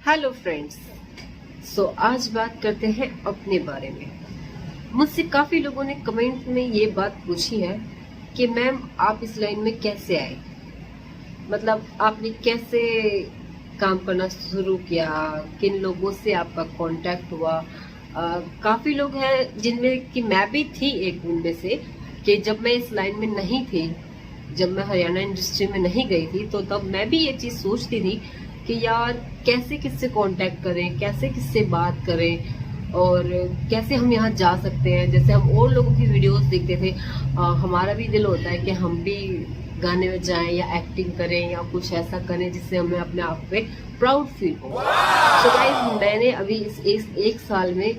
Hello friends. आज बात करते हैं अपने बारे में। मुझसे काफी लोगों ने कमेंट में ये बात पूछी है कि मैम आप इस लाइन में कैसे आए, मतलब आपने कैसे काम करना शुरू किया, किन लोगों से आपका कांटेक्ट हुआ। काफी लोग हैं जिनमें कि मैं भी थी एक उनमें से, कि जब मैं इस लाइन में नहीं थी, जब मैं हरियाणा इंडस्ट्री में नहीं गई थी, तो तब मैं भी ये चीज सोचती थी कि यार कैसे किससे कांटेक्ट करें, कैसे किससे बात करें और कैसे हम यहाँ जा सकते हैं। जैसे हम और लोगों की वीडियोस देखते थे, हमारा भी दिल होता है कि हम भी गाने में जाएं या एक्टिंग करें या कुछ ऐसा करें जिससे हमें अपने आप पे प्राउड फील हो। सो गाइस, मैंने अभी इस एक साल में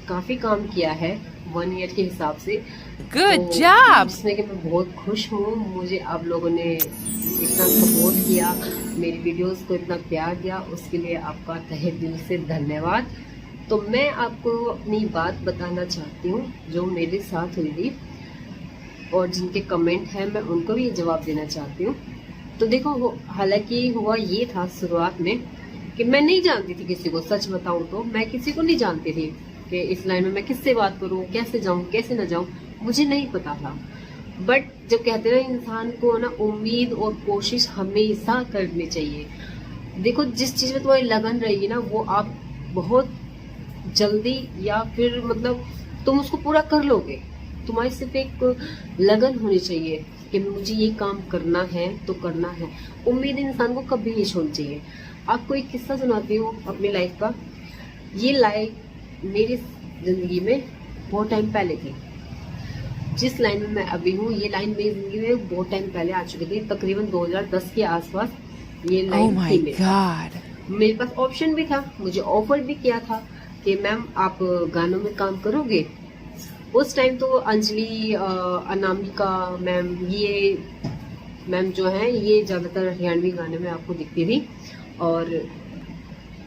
काफी काम किया है 1 ईयर के हिसाब से। Good job! जिसमें कि मैं बहुत खुश हूँ। मुझे आप लोगों ने इतना सपोर्ट किया, मेरी वीडियोस को इतना प्यार दिया, उसके लिए आपका तहे दिल से धन्यवाद। तो मैं आपको अपनी बात बताना चाहती हूँ जो मेरे साथ हुई थी, और जिनके कमेंट हैं मैं उनको भी जवाब देना चाहती हूँ। तो देखो, हालांकि हुआ ये था शुरुआत में कि मैं नहीं जानती थी किसी को। सच बताऊं तो मैं किसी को नहीं जानती थी कि इस लाइन में मैं किससे बात करूं, कैसे जाऊं, कैसे ना जाऊं, मुझे नहीं पता था। बट जो कहते हैं ना, इंसान को ना उम्मीद और कोशिश हमेशा करनी चाहिए। देखो, जिस चीज में तुम्हारी लगन रहेगी ना, वो आप बहुत जल्दी या फिर मतलब तुम उसको पूरा कर लोगे। तुम्हारी सिर्फ एक लगन होनी चाहिए कि मुझे ये काम करना है तो करना है। उम्मीद इंसान को कभी नहीं छोड़नी चाहिए। आपको एक किस्सा सुनाती हूँ अपनी लाइफ का। ये लाइफ मेरी जिंदगी में बहुत टाइम पहले थी। जिस लाइन में मैं अभी हूँ, ये लाइन मेरी जिंदगी में बहुत टाइम पहले आ चुकी थी। तकरीबन 2010 के आसपास ये लाइन Oh my थी मेरे God! मेरे पास ऑप्शन भी था, मुझे ऑफर भी किया था कि मैम आप गानों में काम करोगे। उस टाइम तो अंजलि, अनामिका मैम, ये मैम जो है ये ज्यादातर हरियाणवी गाने में आपको दिखती थी। और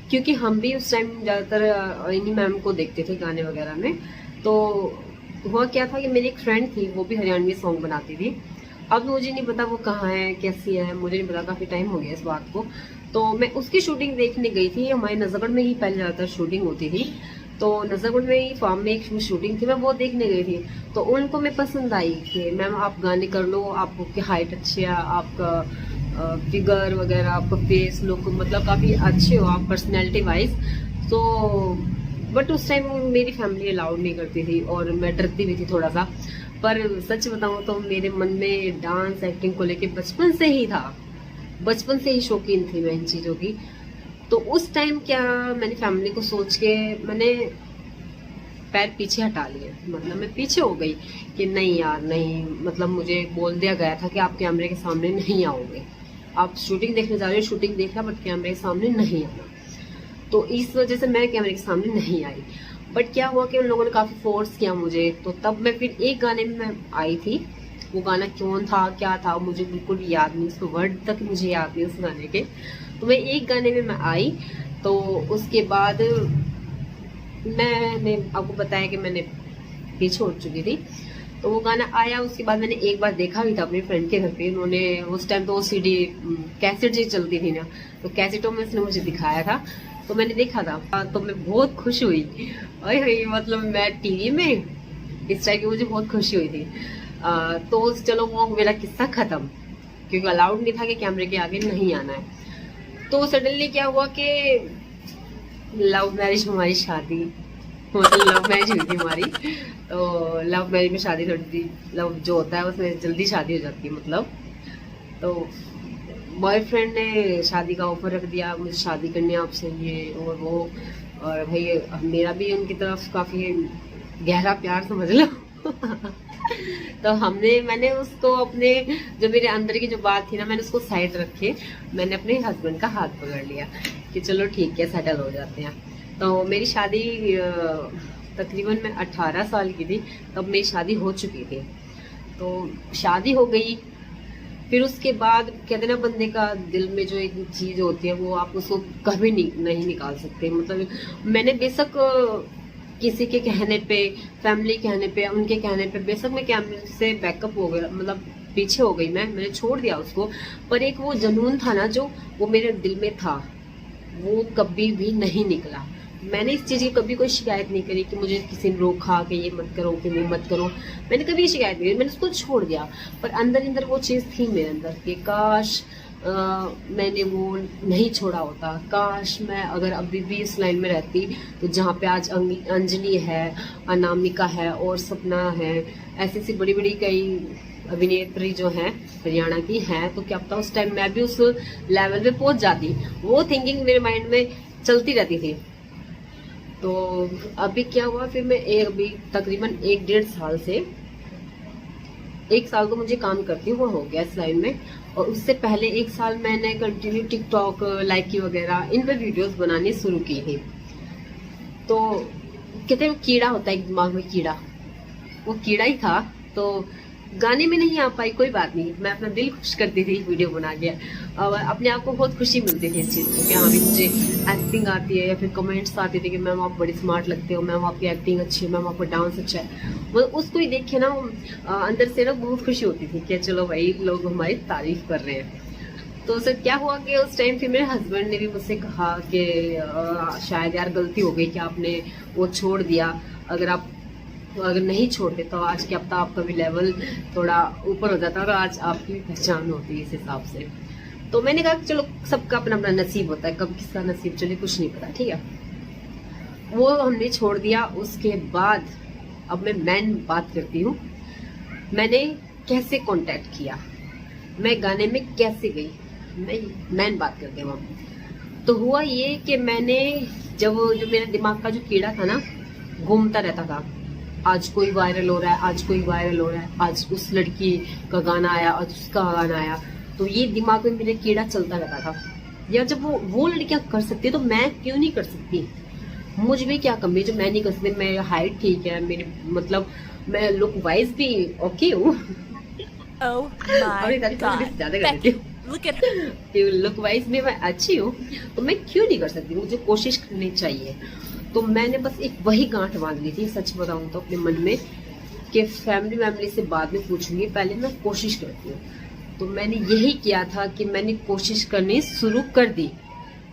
क्योंकि हम भी उस टाइम ज्यादातर इन्हीं मैम को देखते थे गाने वगैरह में, तो हुआ क्या था कि मेरी एक फ्रेंड थी, वो भी हरियाणवी सॉन्ग बनाती थी। अब मुझे नहीं पता वो कहाँ है, कैसी है, मुझे नहीं पता, काफी टाइम हो गया इस बात को। तो मैं उसकी शूटिंग देखने गई थी। हमारे नजरगढ़ में ही पहले ज्यादातर शूटिंग होती थी, तो नजरगढ़ में ही फार्म में एक शूटिंग थी, मैं वो देखने गई थी। तो उनको मैं पसंद आई कि मैम आप गाने कर लो, आपकी हाइट अच्छी है, आपका फिगर वगैरह, आपका फेस लुक मतलब काफी अच्छे हो आप पर्सनैलिटी वाइज। तो बट उस टाइम मेरी फैमिली अलाउड नहीं करती थी और मैं डरती भी थी थोड़ा सा। पर सच बताऊं तो मेरे मन में डांस एक्टिंग को लेके बचपन से ही था, बचपन से ही शौकीन थी मैं इन चीजों की। तो उस टाइम क्या, मैंने फैमिली को सोच के मैंने पैर पीछे हटा लिए, मतलब मैं पीछे हो गई कि नहीं यार नहीं, मतलब मुझे बोल दिया गया था कि आप कैमरे के सामने नहीं आओगे, आप शूटिंग देखने जा रहे हो, शूटिंग देखना बट कैमरे के सामने नहीं आना। तो इस वजह से मैं कैमरे के सामने नहीं आई। बट क्या हुआ कि उन लोगों ने काफी फोर्स किया मुझे, तो तब मैं फिर एक गाने में मैं आई थी। वो गाना कौन था, क्या था, मुझे बिल्कुल याद नहीं, उसके वर्ड तक मुझे याद नहीं उस गाने के। तो मैं एक गाने में मैं आई, तो उसके बाद मैंने आपको बताया कि मैंने पीछे उठ चुकी थी। तो वो गाना आया, उसके बाद मैंने एक बार देखा भी था अपने फ्रेंड के घर पे। उन्होंने उस टाइम तो सीडी कैसेट जी चलती थी ना, तो कैसेटों में उसने मुझे दिखाया था, तो मैंने देखा था। तो मैं बहुत खुश हुई, अरे मतलब मैं टीवी में इस टाइम की मुझे बहुत खुशी हुई थी। तो चलो वो मेरा किस्सा खत्म, क्योंकि अलाउड नहीं था कि कैमरे के आगे नहीं आना है। तो सडनली क्या हुआ कि लव मैरिज हमारी शादी, मतलब लव मैरिज हुई थी हमारी। तो लव मैरिज में शादी थोड़ी, लव जो होता है उसमें जल्दी शादी हो जाती है मतलब। तो बॉयफ्रेंड ने शादी का ऑफर रख दिया, मुझे शादी करनी है आपसे, ये और वो। और भाई मेरा भी उनकी तरफ काफी गहरा प्यार समझ लो। तो मैंने उसको अपने, जो मेरे अंदर की जो बात थी ना, मैंने उसको साइड रखे, मैंने अपने हस्बैंड का हाथ पकड़ लिया कि चलो ठीक है, सेटल हो जाते हैं। तो मेरी शादी तकरीबन मैं 18 साल की थी, तब मेरी शादी हो चुकी थी। तो शादी हो गई, फिर उसके बाद कहते ना, बंदे का दिल में जो एक चीज होती है वो आप उसको कभी नहीं निकाल सकते। मतलब मैंने बेशक किसी के कहने पे, फैमिली कहने पे, उनके कहने पे बेशक मैं कैमरे से बैकअप हो गया, मतलब पीछे हो गई, मैंने छोड़ दिया उसको। पर एक वो जुनून था ना, जो वो मेरे दिल में था वो कभी भी नहीं निकला। मैंने इस चीज़ की कभी कोई शिकायत नहीं करी कि मुझे किसी ने रोका कि ये मत करो कि वो मत करो, मैंने कभी शिकायत नहीं करी, मैंने उसको छोड़ दिया। पर अंदर अंदर वो चीज़ थी मेरे अंदर कि काश मैंने वो नहीं छोड़ा होता, काश मैं अगर अभी भी इस लाइन में रहती तो जहाँ पे आज अंजलि है, अनामिका है और सपना है, ऐसी ऐसी बड़ी बड़ी कई अभिनेत्री जो हैं हरियाणा की हैं, तो क्या पता उस टाइम मैं भी उस लेवल पे पहुंच जाती। वो थिंकिंग मेरे माइंड में चलती रहती थी। तो अभी क्या हुआ, फिर मैं अभी तकरीबन 1-1.5 साल से, 1 साल तो मुझे काम करती हुआ हो गया इस लाइन में, और उससे पहले 1 साल मैंने कंटिन्यू टिकटॉक, लाइकी वगैरह इन पर वीडियोस बनानी शुरू की थी। तो कहते हैं कीड़ा होता है एक दिमाग में, कीड़ा, वो कीड़ा ही था। तो गाने में नहीं आ पाई, कोई बात नहीं, मैं अपना दिल खुश करती थी वीडियो बना के, और अपने आप को बहुत खुशी मिलती थी इस चीज़ को कि हाँ भी मुझे एक्टिंग आती है, या फिर कमेंट्स आते थे कि मैम आप बड़ी स्मार्ट लगते हो, मैम आपकी एक्टिंग अच्छी है, मैम आपका डांस अच्छा है। मतलब उसको ही देख के ना अंदर से ना बहुत खुशी होती थी कि चलो भाई लोग हमारी तारीफ कर रहे हैं। तो सर क्या हुआ कि उस टाइम फिर मेरे हस्बैंड ने भी मुझसे कहा कि शायद यार गलती हो गई कि आपने वो छोड़ दिया, अगर नहीं छोड़ते तो आज क्या पता आपका भी लेवल थोड़ा ऊपर हो जाता और आज आपकी पहचान होती है इस हिसाब से। तो मैंने कहा चलो सबका अपना अपना नसीब होता है, कब किसका नसीब चले कुछ नहीं पता, ठीक है। वो हमने छोड़ दिया। उसके बाद अब मैं मेन बात करती हूँ, मैंने कैसे कांटेक्ट किया, मैं गाने में कैसे गई, मैं मेन बात करते हैं वहाँ। तो हुआ ये कि मैंने जब जो मेरे दिमाग का जो कीड़ा था ना घूमता रहता था, आज कोई वायरल हो रहा है, आज कोई वायरल हो रहा है, आज उस लड़की का गाना आया, आज उसका गाना आया, तो ये दिमाग में मेरा कीड़ा चलता रहता था। या जब वो लड़कियां कर सकती है तो मैं क्यों नहीं कर सकती, मुझ में क्या कमी है जो मैं नहीं कर सकती। मेरी हाइट ठीक है, मेरी मतलब मैं लुक वाइज भी ओके हूँ। लुक वाइज भी मैं अच्छी हूँ, तो मैं क्यों नहीं कर सकती, मुझे कोशिश करनी चाहिए। तो मैंने बस एक वही गांठ बांध ली थी, सच बताऊं तो अपने मन में, कि फैमिली से बाद में पूछूंगी, पहले मैं कोशिश करती हूँ। तो मैंने यही किया था कि मैंने कोशिश करनी शुरू कर दी।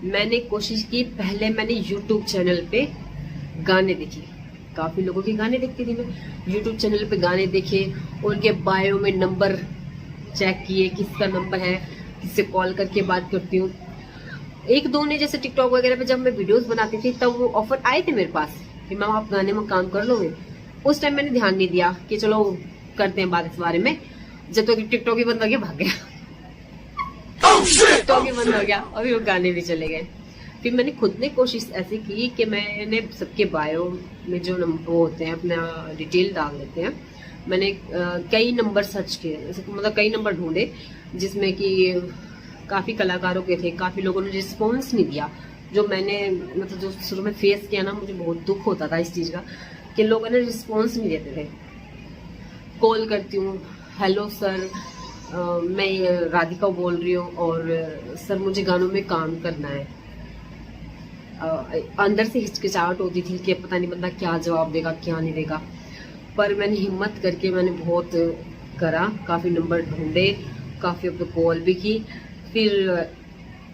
मैंने कोशिश की, पहले मैंने यूट्यूब चैनल पे गाने देखे, काफी लोगों के गाने देखती थी मैं, यूट्यूब चैनल पे गाने देखे, उनके बायो में नंबर चेक किए, किसका नंबर है, किससे कॉल करके बात करती हूँ। एक दो ने जैसे टिकटॉक वगैरह पे जब मैं वीडियोस बनाती थी तब वो ऑफर आए थे मेरे पास कि मैम आप गाने में काम कर लोगे। उस टाइम मैंने ध्यान नहीं दिया कि चलो करते हैं बात इस बारे में, जब तक टिकटॉक ही बंद हो गया, भाग गया टिकटॉक ही बंद हो गया और फिर वो गाने भी चले गए। फिर मैंने खुद ने कोशिश ऐसी की कि मैंने सबके बायो में जो नंबर होते हैं अपना डिटेल डाल देते हैं, मैंने कई नंबर सर्च किए, मतलब कई नंबर ढूंढे जिसमें कि काफी कलाकारों के थे, काफी लोगों ने रिस्पॉन्स नहीं दिया। जो मैंने मतलब जो शुरू में फेस किया ना, मुझे बहुत दुख होता था इस चीज का कि लोगों ने रिस्पॉन्स नहीं देते थे। कॉल करती हूँ, हेलो सर मैं राधिका बोल रही हूँ और सर मुझे गानों में काम करना है। अंदर से हिचकिचाहट होती थी कि पता नहीं बंदा क्या जवाब देगा क्या नहीं देगा, पर मैंने हिम्मत करके मैंने बहुत करा, काफी नंबर ढूंढे, काफी अपने कॉल भी की। फिर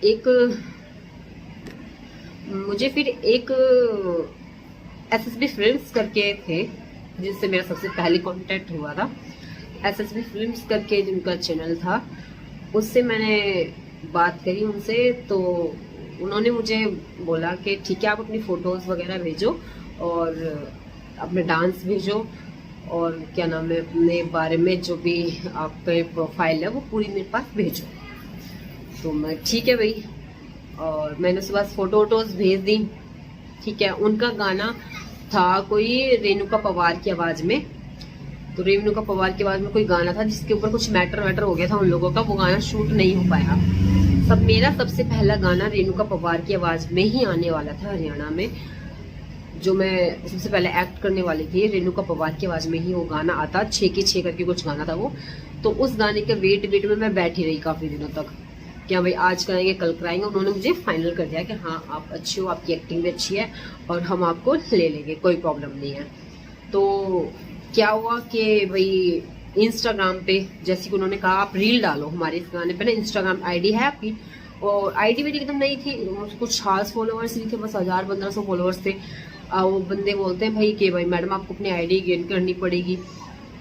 एक एसएसबी फिल्म्स करके थे जिससे मेरा सबसे पहले कांटेक्ट हुआ था। एसएसबी फिल्म्स करके जिनका चैनल था, उससे मैंने बात करी उनसे, तो उन्होंने मुझे बोला कि ठीक है आप अपनी फोटोज वगैरह भेजो और अपने डांस भेजो और क्या नाम है अपने बारे में जो भी आपका प्रोफाइल है वो पूरी मेरे पास भेजो। तो मैं ठीक है भाई, और मैंने उसके बाद फोटो वोटोज भेज दी। ठीक है, उनका गाना था कोई रेणुका पवार की आवाज में, तो रेणुका पवार की आवाज में कोई गाना था जिसके ऊपर कुछ मैटर हो गया था उन लोगों का, वो गाना शूट नहीं हो पाया। मेरा सबसे पहला गाना रेणुका पवार की आवाज में ही आने वाला था हरियाणा में, जो मैं सबसे पहले एक्ट करने वाली थी रेणुका पवार की आवाज में ही वो गाना आता, 6 की 6 करके कुछ गाना था वो। तो उस गाने के वेट में मैं बैठी रही काफी दिनों तक, क्या भाई आज कराएंगे कल कराएंगे। उन्होंने मुझे फाइनल कर दिया कि हाँ आप अच्छी हो, आपकी एक्टिंग भी अच्छी है और हम आपको ले लेंगे, कोई प्रॉब्लम नहीं है। तो क्या हुआ कि भाई इंस्टाग्राम पे जैसे कि उन्होंने कहा आप रील डालो हमारे इस गाने पे ना, इंस्टाग्राम आईडी है आपकी, और आईडी भी एकदम नहीं थी, कुछ खास फॉलोअर्स नहीं थे, बस 1000-1500 फॉलोअर्स थे। वो बंदे बोलते हैं भाई कि भाई मैडम आपको अपनी आईडी गेन करनी पड़ेगी।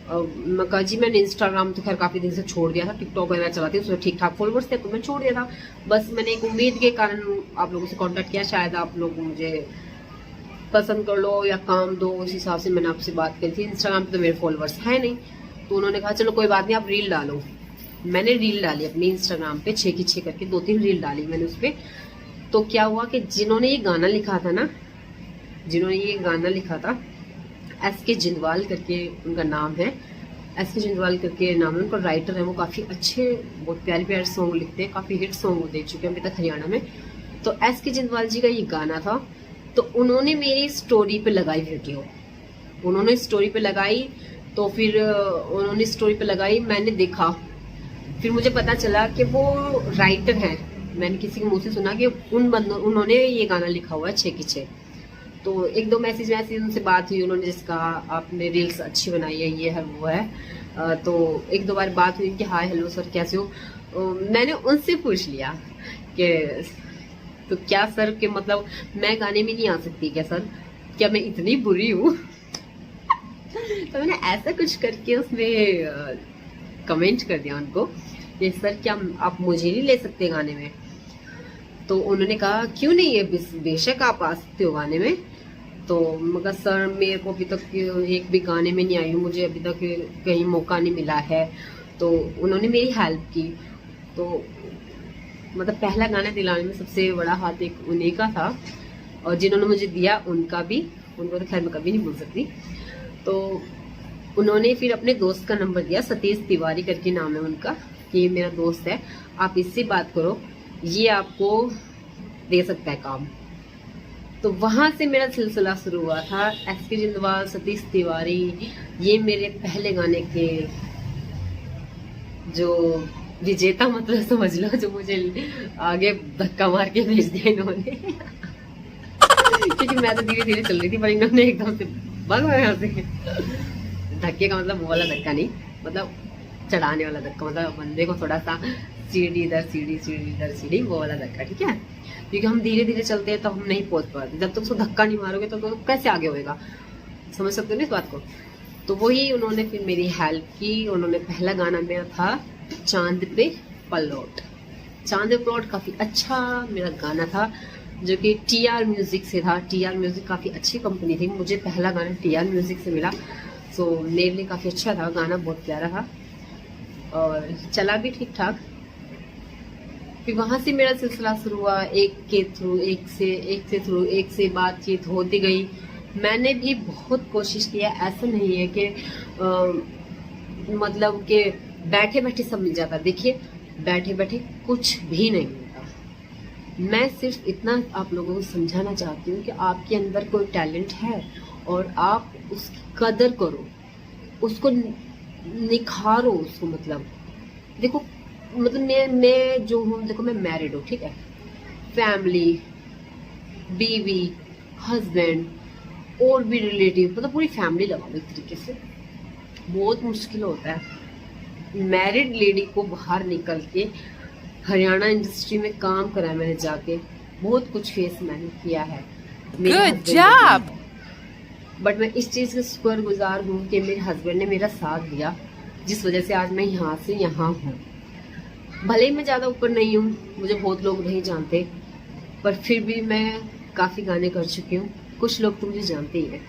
मैं कहा जी मैंने इंस्टाग्राम तो खैर काफी दिन से छोड़ दिया था, टिकटॉक वगैरह चलाती हूँ, उसमें ठीक ठाक फॉलोअर्स थे तो मैं छोड़ दिया था। बस मैंने एक उम्मीद के कारण आप लोगों से कांटेक्ट किया, शायद आप लोग मुझे पसंद कर लो या काम दो, उस हिसाब से मैंने आपसे बात करी थी। इंस्टाग्राम पे तो मेरे फॉलोअर्स है नहीं, तो उन्होंने कहा चलो कोई बात नहीं आप रील डालो। मैंने रील डाली अपनी इंस्टाग्राम पे 6 की 6 करके 2-3 रील डाली मैंने उस पर। तो क्या हुआ कि जिन्होंने ये गाना लिखा था ना, जिन्होंने ये गाना लिखा था, SK जिंदवाल करके उनका नाम है, SK जिंदवाल करके नाम है उनका, राइटर है वो, काफ़ी अच्छे बहुत प्यारे प्यारे सॉन्ग लिखते हैं, काफ़ी हिट सॉन्ग वो दे चुके हैं अभी तक हरियाणा में। तो SK जिंदवाल जी का ये गाना था, तो उन्होंने मेरी स्टोरी पे लगाई वीडियो, उन्होंने स्टोरी पे लगाई। तो फिर उन्होंने स्टोरी पे लगाई, मैंने देखा, फिर मुझे पता चला कि वो राइटर हैं। मैंने किसी के मुंह से सुना कि उन्होंने ये गाना लिखा हुआ है 6 की 6। तो 1-2 मैसेज उनसे बात हुई, उन्होंने जैसे कहा आपने रील्स अच्छी बनाई है, ये है वो है। तो 1-2 बार बात हुई कि हाय हेलो सर कैसे हो। मैंने उनसे पूछ लिया कि तो क्या सर के मतलब मैं गाने में नहीं आ सकती क्या सर, क्या मैं इतनी बुरी हूँ? तो मैंने ऐसा कुछ करके उसमें कमेंट कर दिया उनको कि सर क्या आप मुझे नहीं ले सकते गाने में? तो उन्होंने कहा क्यों नहीं है, बेशक आप आ सकते हो गाने में। तो मगर सर मेरे को अभी तक एक भी गाने में नहीं आई हूँ, मुझे अभी तक कहीं मौका नहीं मिला है। तो उन्होंने मेरी हेल्प की। तो मतलब पहला गाना दिलाने में सबसे बड़ा हाथ एक उन्हीं का था, और जिन्होंने मुझे दिया उनका भी, उनको तो खैर मैं कभी नहीं भूल सकती। तो उन्होंने फिर अपने दोस्त का नंबर दिया, सतीश तिवारी करके नाम है उनका, कि ये मेरा दोस्त है, आप इससे बात करो, ये आपको दे सकता है काम। तो वहां से मेरा सिलसिला शुरू हुआ था। SK जिंदवाल, सतीश तिवारी, ये मेरे पहले गाने के जो विजेता मतलब समझ लो, जो मुझे आगे धक्का मार के भेज दिया इन्होंने। क्योंकि मैं तो धीरे धीरे चल रही थी, पर इन्होंने एकदम से भाग गए यहाँ से। धक्के का मतलब वो वाला धक्का नहीं, मतलब चढ़ाने वाला धक्का, मतलब बंदे को थोड़ा सा सीढ़ी इधर सीढ़ी, सीढ़ी इधर सीढ़ी, वो वाला धक्का, ठीक है। क्योंकि हम धीरे धीरे चलते हैं तो हम नहीं पहुंच पाते, जब तक उसको धक्का नहीं मारोगे तो कैसे आगे होएगा, समझ सकते हो ना इस बात को। तो वही उन्होंने फिर मेरी हेल्प की। उन्होंने पहला गाना मेरा था चांद पे पलौट। चांद पे पलौट काफी अच्छा मेरा गाना था, जो कि TR म्यूजिक से था। TR म्यूजिक काफी अच्छी कंपनी थी, मुझे पहला गाना TR म्यूजिक से मिला, सो मेरे लिए काफी अच्छा था, गाना बहुत प्यारा था और चला भी ठीक ठाक। फिर वहां से मेरा सिलसिला शुरू हुआ, एक से बातचीत होती गई। मैंने भी बहुत कोशिश किया, ऐसा नहीं है कि मतलब कि बैठे बैठे सब मिल जाता। देखिए बैठे बैठे कुछ भी नहीं मिलता। मैं सिर्फ इतना आप लोगों को समझाना चाहती हूँ कि आपके अंदर कोई टैलेंट है और आप उसकी कदर करो, उसको निखारो उसको। मतलब देखो, मतलब मैं जो हूँ, देखो मैं मैरिड हूँ, ठीक है, फैमिली, बीवी, हस्बैंड और भी रिलेटिव, मतलब पूरी फैमिली लगा लो एक तरीके से। बहुत मुश्किल होता है मैरिड लेडी को बाहर निकल के हरियाणा इंडस्ट्री में काम करा है मैंने जाके, बहुत कुछ फेस मैंने किया है। Good job. बट मैं इस चीज का शुक्रगुजार हूँ कि मेरे हस्बैंड ने मेरा साथ दिया, जिस वजह से आज मैं यहाँ से यहाँ हूँ। भले ही मैं ज्यादा ऊपर नहीं हूँ, मुझे बहुत लोग नहीं जानते, पर फिर भी मैं काफी गाने कर चुकी हूँ। कुछ लोग तो मुझे जानते ही है,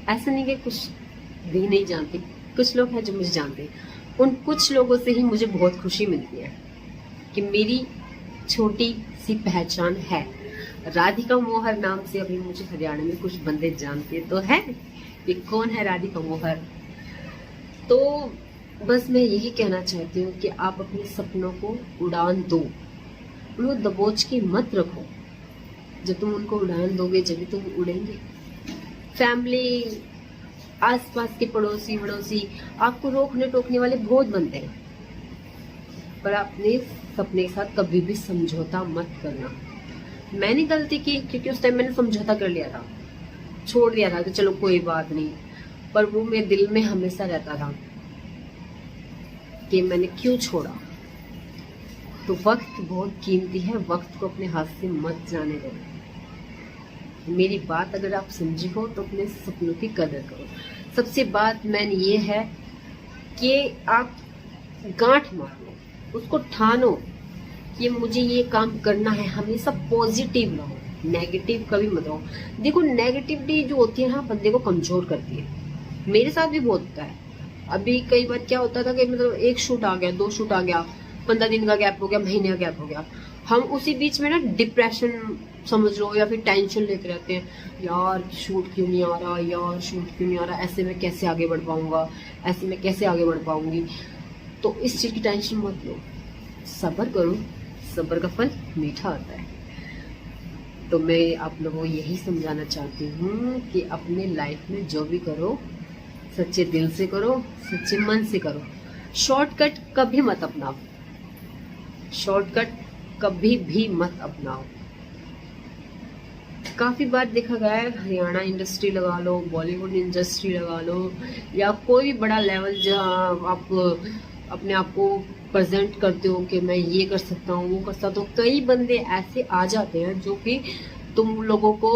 ऐसा नहीं कि कुछ भी नहीं जानते, कुछ लोग हैं जो मुझे जानते हैं। उन कुछ लोगों से ही मुझे बहुत खुशी मिलती है कि मेरी छोटी सी पहचान है। राधिका मोहर नाम से अभी मुझे हरियाणा में कुछ बंदे जानते तो है कि कौन है राधिका मोहर। तो बस मैं यही कहना चाहती हूँ कि आप अपने सपनों को उड़ान दो, उनको दबोच के मत रखो। जब तुम उनको उड़ान दोगे जब तुम उड़ेंगे। फैमिली, आसपास के पड़ोसी वड़ोसी आपको रोकने टोकने वाले बहुत बनते हैं, पर अपने सपने के साथ कभी भी समझौता मत करना। मैंने गलती की क्योंकि उस टाइम मैंने समझौता कर लिया था, छोड़ दिया था कि चलो कोई बात नहीं, पर वो मेरे दिल में हमेशा रहता था कि मैंने क्यों छोड़ा। तो वक्त बहुत कीमती है, वक्त को अपने हाथ से मत जाने दो। मेरी बात अगर आप समझी हो तो अपने सपनों की कदर करो। सबसे बात मैन ये है कि आप गांठ मार लो, उसको ठानो कि मुझे ये काम करना है। हमेशा पॉजिटिव रहो, नेगेटिव कभी मत रहो। देखो नेगेटिविटी जो होती है ना, बंदे को कमजोर करती है। मेरे साथ भी बहुत होता है। अभी कई बार क्या होता था कि मतलब एक शूट आ गया, 2 शूट आ गया, 15 दिन का गैप हो गया, महीने का गैप हो गया, हम उसी बीच में ना डिप्रेशन समझ लो या फिर टेंशन लेते रहते हैं, यार शूट क्यों नहीं आ रहा, यार शूट क्यों नहीं आ रहा, ऐसे में कैसे आगे बढ़ पाऊंगा, ऐसे में कैसे आगे बढ़ पाऊंगी। तो इस चीज की टेंशन मत लो, सब्र करो, सब्र का फल मीठा होता है। तो मैं आप लोगों को यही समझाना चाहती हूँ कि अपने लाइफ में जो भी करो सच्चे दिल से करो, सच्चे मन से करो। शॉर्टकट कभी मत अपनाओ, शॉर्टकट कभी भी मत अपनाओ। काफी बार देखा गया है, हरियाणा इंडस्ट्री लगा लो, बॉलीवुड इंडस्ट्री लगा लो, या कोई भी बड़ा लेवल जहाँ आप अपने आप को प्रेजेंट करते हो कि मैं ये कर सकता हूँ, वो कर सकता हूँ, कई बंदे ऐसे आ जाते हैं जो कि तुम लोगों को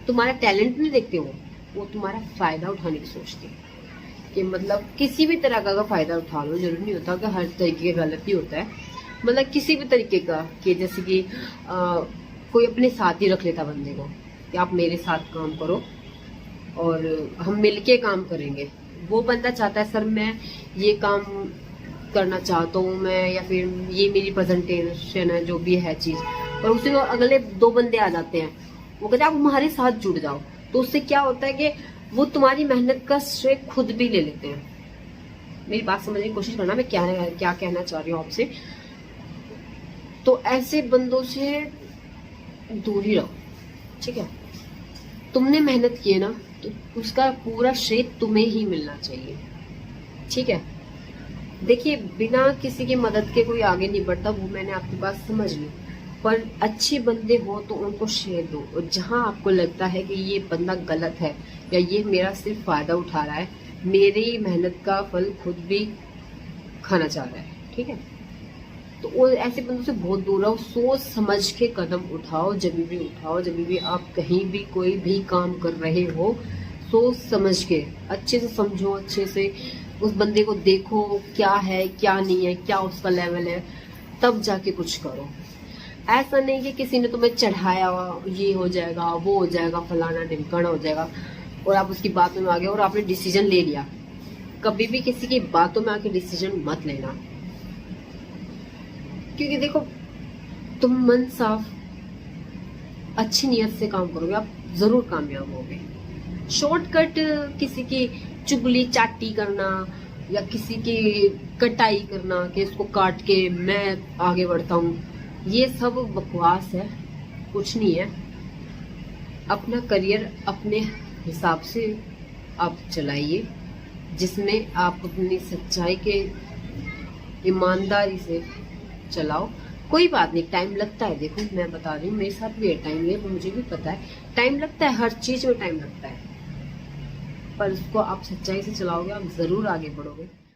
तुम्हारा टैलेंट नहीं देखते हो, वो तुम्हारा फायदा उठाने की सोचते हैं। कि मतलब किसी भी तरह का फायदा उठा लो, जरूरी नहीं होता कि हर तरीके का गलत ही होता है, मतलब किसी भी तरीके का, कि जैसे कि कोई अपने साथ ही रख लेता बंदे को कि आप मेरे साथ काम करो और हम मिलके काम करेंगे। वो बंदा चाहता है सर मैं ये काम करना चाहता हूँ मैं, या फिर ये मेरी प्रेजेंटेशन है, जो भी है चीज, और उसे अगले 2 बंदे आ जाते हैं, वो कहते हैं आप हमारे साथ जुड़ जाओ। तो उससे क्या होता है कि वो तुम्हारी मेहनत का श्रेय खुद भी ले लेते हैं। मेरी बात समझने की कोशिश करना, मैं क्या कहना चाह रही हूँ आपसे। तो ऐसे बंदों से दूर ही रहो, ठीक है। तुमने मेहनत की है ना, तो उसका पूरा श्रेय तुम्हें ही मिलना चाहिए, ठीक है। देखिए बिना किसी की मदद के कोई आगे नहीं बढ़ता, वो मैंने आपकी बात समझ ली, पर अच्छे बंदे हो तो उनको श्रेय दो। और जहां आपको लगता है कि ये बंदा गलत है या ये मेरा सिर्फ फायदा उठा रहा है, मेरी मेहनत का फल खुद भी खाना चाह रहा है, ठीक है, तो वो ऐसे बंदों से बहुत दूर रहो। सोच समझ के कदम उठाओ, जब भी उठाओ, जब भी आप कहीं भी कोई भी काम कर रहे हो, सोच समझ के अच्छे से समझो, अच्छे से उस बंदे को देखो क्या है क्या नहीं है, क्या उसका लेवल है, तब जाके कुछ करो। ऐसा नहीं कि किसी ने तुम्हें चढ़ाया, ये हो जाएगा, वो हो जाएगा, फलाना ढिमकाना हो जाएगा, और आप उसकी बातों में आ गए और आपने डिसीजन ले लिया। कभी भी किसी की बातों में आके डिसीजन मत लेना, क्योंकि देखो तुम मन साफ अच्छी नीयत से काम करोगे, आप जरूर कामयाब होगे। शॉर्टकट किसी की चुगली चाटी करना या किसी की कटाई करना कि इसको काट के मैं आगे बढ़ता हूँ, ये सब बकवास है, कुछ नहीं है। अपना करियर अपने हिसाब से आप चलाइए, जिसमें आप अपनी सच्चाई के ईमानदारी से चलाओ। कोई बात नहीं, टाइम लगता है, देखो मैं बता रही हूँ मेरे साथ भी टाइम है, मुझे भी पता है टाइम लगता है, हर चीज में टाइम लगता है, पर उसको आप सच्चाई से चलाओगे, आप जरूर आगे बढ़ोगे।